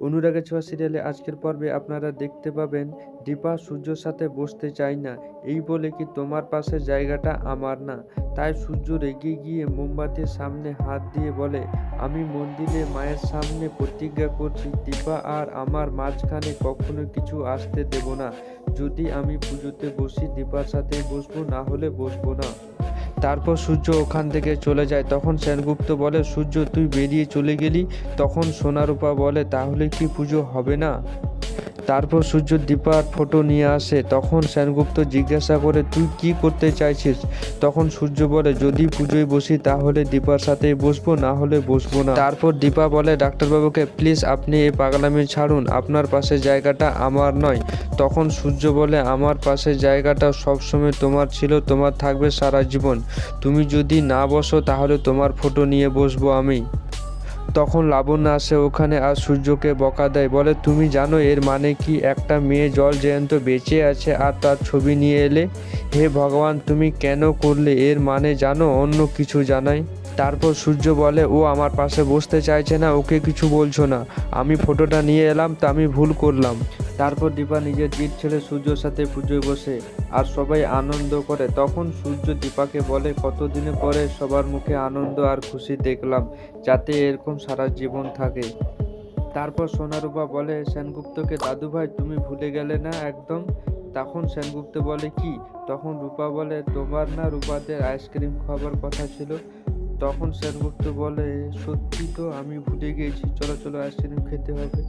অনুরাগের ছোঁয়া সিরিয়ালে আজকের পর্বে আপনারা দেখতে পাবেন দীপা সূর্যর সাথে বসতে চায় না, এই বলে কি তোমার পাশের জায়গাটা আমার না। তাই সূর্য রেগে গিয়ে মোমবাতির সামনে হাত দিয়ে বলে, আমি মন্দিরে মায়ের সামনে প্রতিজ্ঞা করছি দীপা আর আমার মাঝখানে কখনো কিছু আসতে দেব না। যদি আমি পুজোতে বসি দীপার সাথে বসবো, না হলে বসবো না। তারপর সূর্য ওখান থেকে চলে যায়। তখন সেনগুপ্ত বলে, সূর্য তুই বেরিয়ে চলে গেলি। তখন সোনারূপা বলে, তাহলে কি পুজো হবে না? তারপর সূর্য দীপার ফটো নিয়ে আসে। তখন সেনগুপ্ত জিজ্ঞাসা করে, তুই কি করতে চাইছিস? তখন সূর্য বলে, যদি পুজোয় বসি তাহলে দীপার সাথেই বসবো, না হলে বসবো না। তারপর দীপা বলে, ডাক্তারবাবুকে প্লিজ আপনি এই পাগলামি ছাড়ুন, আপনার পাশের জায়গাটা আমার নয়। তখন সূর্য বলে, আমার পাশের জায়গাটা সবসময় তোমার ছিল, তোমার থাকবে সারা জীবন। তুমি যদি না বসো তাহলে তোমার ফটো নিয়ে বসবো আমি। তখন লাবণ্য আসে ওখানে আর সূর্যকে বকা দেয়, বলে, তুমি জানো এর মানে কি? একটা মেয়ে জল জ্যান্ত বেঁচে আছে আর তার ছবি নিয়ে এলে। হে ভগবান, তুমি কেন করলে? এর মানে জানো? অন্য কিছু জানাই। তারপর সূর্য বলে, ও আমার পাশে বসতে চাইছে না, ওকে কিছু বলছো না। আমি ফটোটা নিয়ে এলাম, তা আমি ভুল করলাম। তারপর দীপা নিজের জিদ ছেড়ে সূর্যর সাথে পুজোয় বসে আর সবাই আনন্দ করে। তখন সূর্য দীপাকে বলে, কতদিন পরে সবার মুখে আনন্দ আর খুশি দেখলাম, যাতে এরকম সারা জীবন থাকে। তারপর সোনারূপা বলে সেনগুপ্তকে, দাদুভাই তুমি ভুলে গেলে না একদম? তখন সেনগুপ্ত বলে, কি? তখন রূপা বলে, তোমার না রূপাদের আইসক্রিম খাওয়ার কথা ছিল। তখন সেনগুপ্ত বলে, সত্যি তো, আমি ভুলে গিয়েছি, চলো চলো আইসক্রিম খেতে হবে।